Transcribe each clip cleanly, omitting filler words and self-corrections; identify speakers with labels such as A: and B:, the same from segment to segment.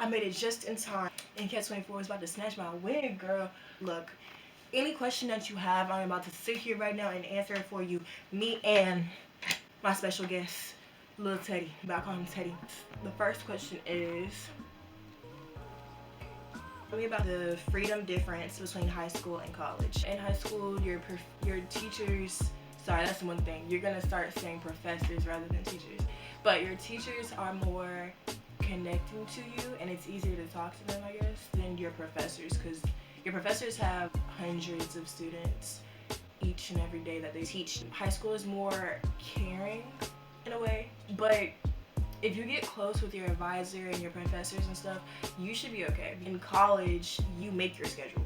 A: I made it just in time. NCAT 24 is about to snatch my wig, girl. Look, any question that you have, I'm about to sit here right now and answer it for you. Me and my special guest, Lil Teddy. But I call him Teddy. The first question is, tell me about the freedom difference between high school and college. In high school, your teachers, sorry, that's one thing. You're gonna start saying professors rather than teachers. But your teachers are more connecting to you, and it's easier to talk to them, I guess, than your professors, because your professors have hundreds of students each and every day that they teach. High school is more caring in a way, but if you get close with your advisor and your professors and stuff, you should be okay. In college, you make your schedule.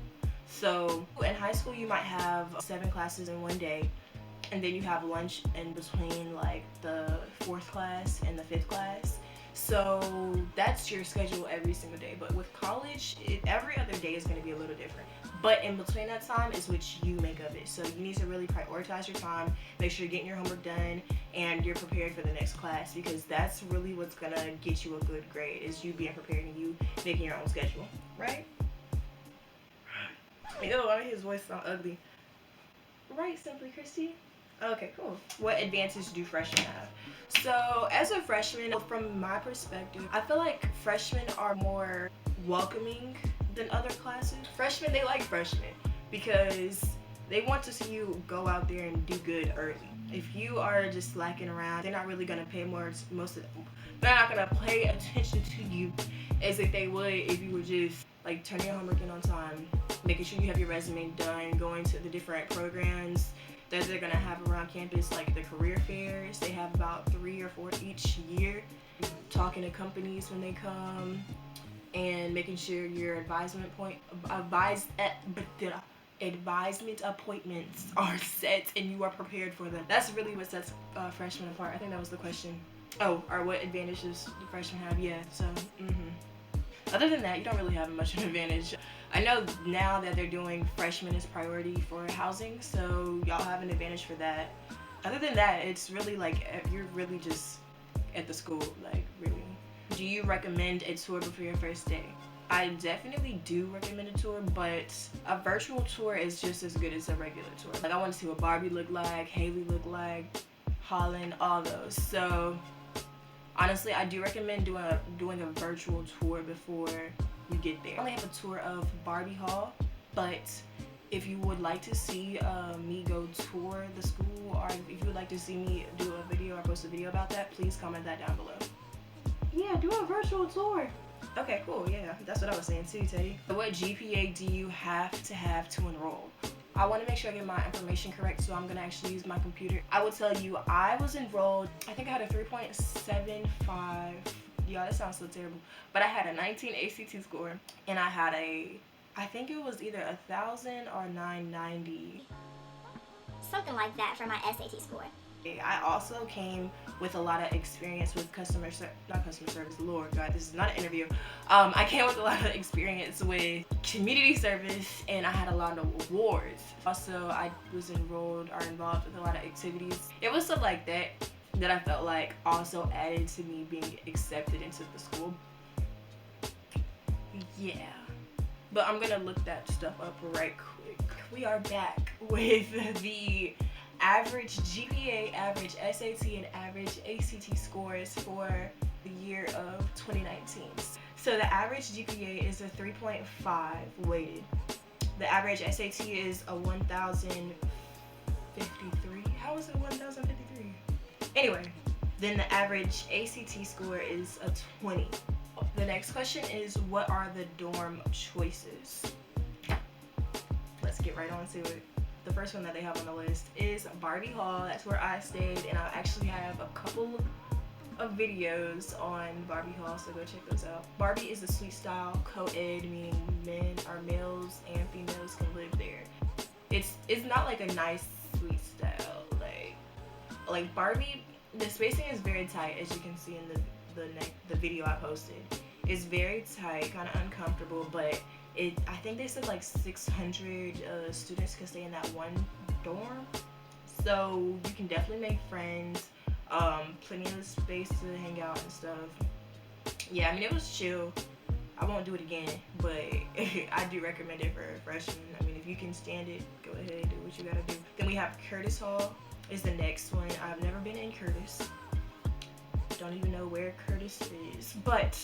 A: So in high school, you might have 7 classes in one day, and then you have lunch in between like the 4th class and the 5th class. So that's your schedule every single day. But with college, every other day is going to be a little different. But in between that time is what you make of it. So you need to really prioritize your time, make sure you're getting your homework done, and you're prepared for the next class, because that's really what's going to get you a good grade, is you being prepared and you making your own schedule, right? Ew, I mean, his voice sounds ugly. Right, Simply Christy? Okay, cool. What advantage do freshmen have? So, as a freshman, from my perspective, I feel like freshmen are more welcoming than other classes. Freshmen, they like freshmen because they want to see you go out there and do good early. If you are just slacking around, they're not really gonna pay they're not gonna pay attention to you as if they would if you were just like turning your homework in on time, making sure you have your resume done, going to the different programs that they're gonna have around campus, like the career fairs. They have about 3 or 4 each year. Talking to companies when they come, and making sure your advisement appointments are set and you are prepared for them. That's really what sets freshmen apart. I think that was the question. Oh, or what advantages do freshmen have? Yeah, so, Other than that, you don't really have much of an advantage. I know now that they're doing freshmen as priority for housing, so y'all have an advantage for that. Other than that, it's really like you're really just at the school, like really. Do you recommend a tour before your first day? I definitely do recommend a tour, but a virtual tour is just as good as a regular tour. Like, I want to see what Barbie looked like, Haley looked like, Holland, all those. So honestly, I do recommend doing a virtual tour before you get there. I only have a tour of Barbie Hall, but if you would like to see me go tour the school, or if you would like to see me do a video or post a video about that, please comment that down below. Yeah, do a virtual tour. Okay, cool, yeah, that's what I was saying too, Teddy. What GPA do you have to enroll? I want to make sure I get my information correct, so I'm going to actually use my computer. I will tell you, I was enrolled, I think I had a 3.75. Y'all, that sounds so terrible. But I had a 19 ACT score, and I had I think it was either 1,000 or 990.
B: Something like that for my SAT score.
A: I also came with a lot of experience with not customer service, Lord God, this is not an interview. I came with a lot of experience with community service, and I had a lot of awards. Also, I was involved with a lot of activities. It was stuff like that that I felt like also added to me being accepted into the school. Yeah. But I'm gonna look that stuff up right quick. We are back with the average GPA, average SAT, and average ACT scores for the year of 2019. So the average GPA is a 3.5 weighted. The average SAT is a 1,053. How is it 1,053? Anyway, then the average ACT score is a 20. The next question is, what are the dorm choices? Let's get right on to it. The first one that they have on the list is Barbie Hall. That's where I stayed, and I actually have a couple of videos on Barbie Hall, so go check those out. Barbie is a suite style co-ed, meaning males and females can live there. It's not like a nice suite style, like Barbie. The spacing is very tight, as you can see in the video I posted. It's very tight, kind of uncomfortable, but I think they said like 600 students can stay in that one dorm, so you can definitely make friends. Plenty of space to hang out and stuff. Yeah, I mean, it was chill. I won't do it again, but I do recommend it for freshmen. I mean, if you can stand it, go ahead and do what you gotta do. Then we have Curtis Hall is the next one. I've never been in Curtis. Don't even know where Curtis is, but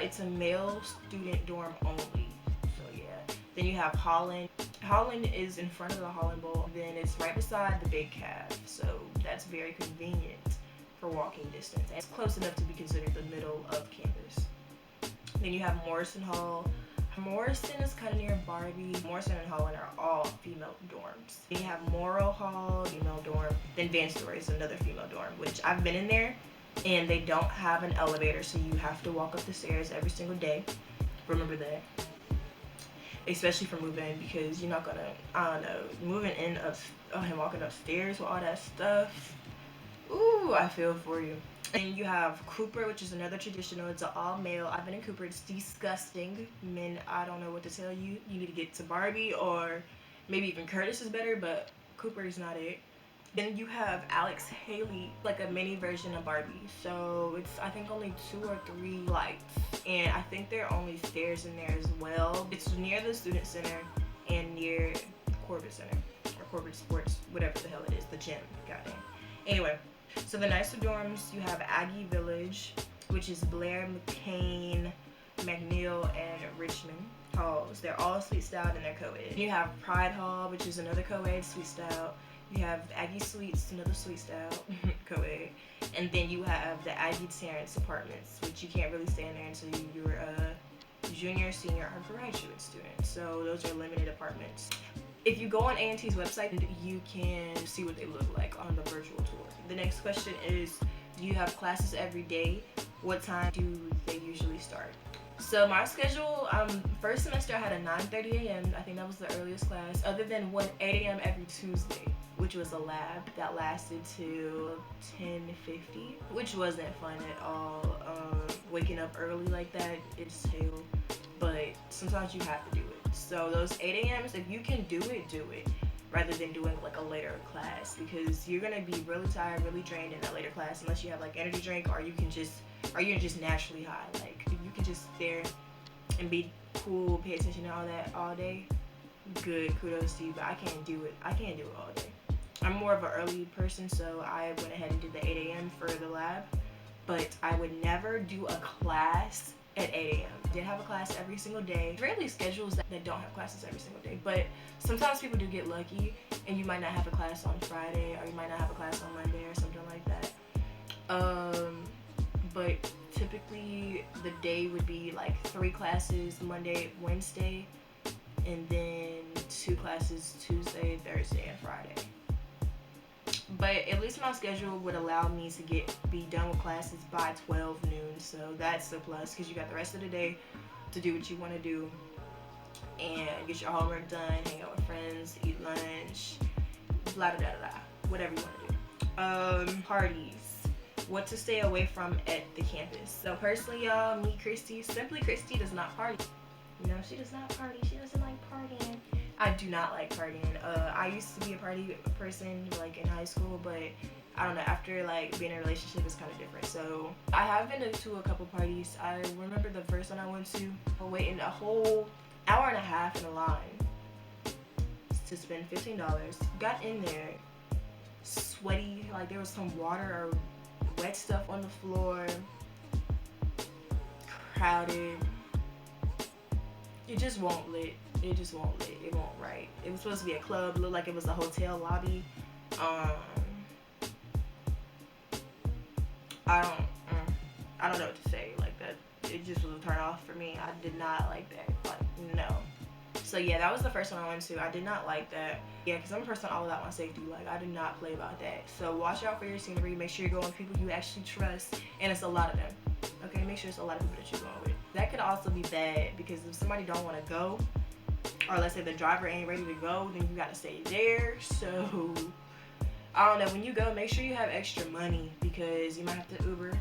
A: it's a male student dorm only. So yeah. Then you have Holland. Holland is in front of the Holland Bowl. Then it's right beside the Big Calf. So that's very convenient for walking distance. And it's close enough to be considered the middle of campus. Then you have Morrison Hall. Morrison is kind of near Barbie. Morrison and Holland are all female dorms. Then you have Morrow Hall, female dorm. Then Van Story is another female dorm, which I've been in there, and they don't have an elevator, so you have to walk up the stairs every single day. Remember that. Especially for moving, because you're not gonna, I don't know, moving in and walking upstairs with all that stuff. Ooh, I feel for you. And you have Cooper, which is another traditional. It's an all-male. I've been in Cooper. It's disgusting. Men, I don't know what to tell you. You need to get to Barbie, or maybe even Curtis is better, but Cooper is not it. Then you have Alex Haley, like a mini version of Barbie. So it's, I think, only 2 or 3 lights. And I think there are only stairs in there as well. It's near the Student Center and near Corbett Center, or Corbett Sports, whatever the hell it is, the gym, goddamn. Anyway. So the nicer dorms, you have Aggie Village, which is Blair, McCain, McNeil, and Richmond halls. They're all suite styled and they're co-ed. You have Pride Hall, which is another co-ed suite style. You have Aggie Suites, another suite style co-ed. And then you have the Aggie Terrence apartments, which you can't really stay in there until you're a junior, senior, or graduate student. So those are limited apartments. If you go on A&T's website, you can see what they look like on the virtual tour. The next question is, do you have classes every day? What time do they usually start? So my schedule, first semester I had a 9:30 a.m. I think that was the earliest class, other than 8 a.m. every Tuesday, which was a lab that lasted till 10:50, which wasn't fun at all. Waking up early like that, it's hell, but sometimes you have to do it. So those 8 a.m.s, if you can do it, rather than doing like a later class, because you're gonna be really tired, really drained in that later class, unless you have like energy drink, or you're just naturally high. Like if you can just sit there and be cool, pay attention to all that all day, good, kudos to you. But I can't do it all day. I'm more of an early person, so I went ahead and did the 8 a.m. for the lab, but I would never do a class at 8 a.m. Did have a class every single day. Rarely schedules that don't have classes every single day, but sometimes people do get lucky and you might not have a class on Friday, or you might not have a class on Monday or something like that. But typically the day would be like 3 classes Monday, Wednesday, and then 2 classes Tuesday, Thursday, and Friday. But at least my schedule would allow me to be done with classes by 12 noon, so that's a plus, because you got the rest of the day to do what you want to do and get your homework done, hang out with friends, eat lunch, blah da da da da, whatever you want to do. Parties. What to stay away from at the campus. So personally, y'all, me, Christy, simply Christy does not party. No, she does not party. She doesn't like partying. I do not like partying. I used to be a party person like in high school, but I don't know, after like being in a relationship, it's kind of different. So I have been to a couple parties. I remember the first one I went to, waiting a whole hour and a half in a line to spend $15. Got in there sweaty, like there was some water or wet stuff on the floor, crowded. It just won't lit. It won't right. It was supposed to be a club, looked like it was a hotel lobby. I don't know what to say. Like that, it just was a turn off for me. I did not like that. Like, no. So yeah, that was the first one I went to. I did not like that. Yeah, because I'm a person all about my safety. Like, I did not play about that. So watch out for your scenery. Make sure you're going with people you actually trust, and it's a lot of them. Okay, make sure it's a lot of people that you're going with. That could also be bad, because if somebody don't want to go, or let's say the driver ain't ready to go, then you got to stay there. So I don't know, when you go, make sure you have extra money, because you might have to Uber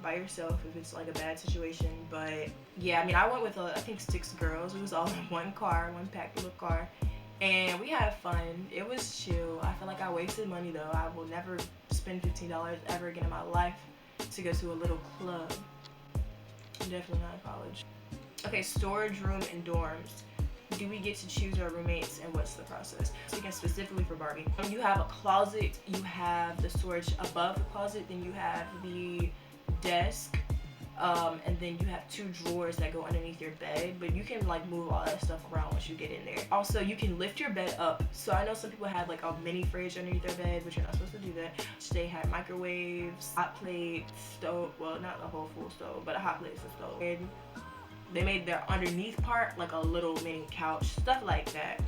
A: by yourself if it's like a bad situation. But yeah, I mean, I went with I think 6 girls. It was all in one packed little car, and we had fun. It was chill. I feel like I wasted money though. I will never spend $15 ever again in my life to go to a little club. Definitely not in college. Okay, storage room and dorms. Do we get to choose our roommates and what's the process? Speaking specifically for Barbie, you have a closet, you have the storage above the closet, then you have the desk, and then you have 2 drawers that go underneath your bed, but you can like move all that stuff around once you get in there. Also, you can lift your bed up. So I know some people have like a mini fridge underneath their bed, but you're not supposed to do that. They had microwaves, hot plates, stove, well, not a whole full stove, but a hot plate and stove. And they made their underneath part like a little mini couch, stuff like that.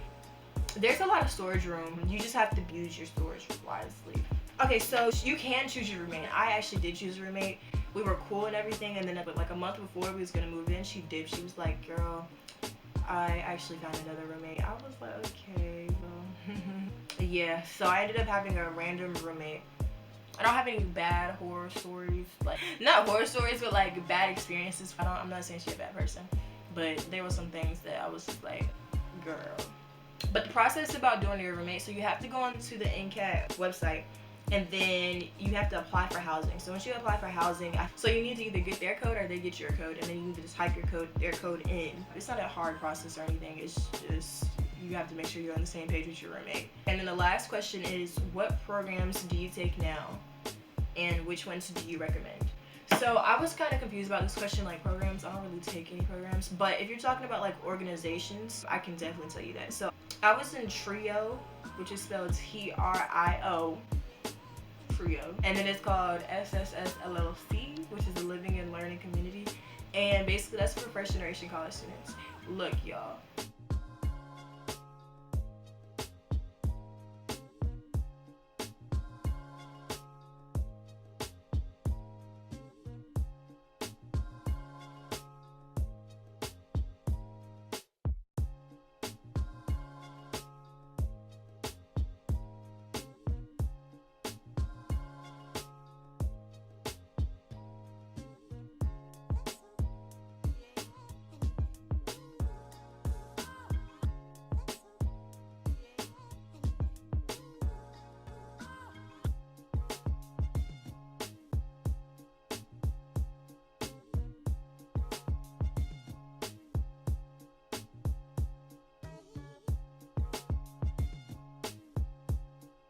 A: There's a lot of storage room. You just have to use your storage wisely. Okay, so you can choose your roommate. I actually did choose a roommate. We were cool and everything, and then like a month before we was gonna move in, she dipped. She was like, girl, I actually found another roommate. I was like, okay, well. Yeah, so I ended up having a random roommate. I don't have any bad horror stories, like not horror stories, but like bad experiences. I'm not saying she's a bad person, but there were some things that I was just like, girl. But the process about doing your roommate, so you have to go onto the NCAT website, and then you have to apply for housing. So once you apply for housing, so you need to either get their code or they get your code, and then you need to just type their code in. It's not a hard process or anything. It's just you have to make sure you're on the same page with your roommate. And then the last question is, what programs do you take now, and which ones do you recommend? So I was kind of confused about this question, like programs. I don't really take any programs, but if you're talking about like organizations, I can definitely tell you that. So I was in TRIO, which is spelled TRIO. TRIO, and then it's called SSS LLC, which is a living and learning community, and basically that's for first generation college students. Look, y'all,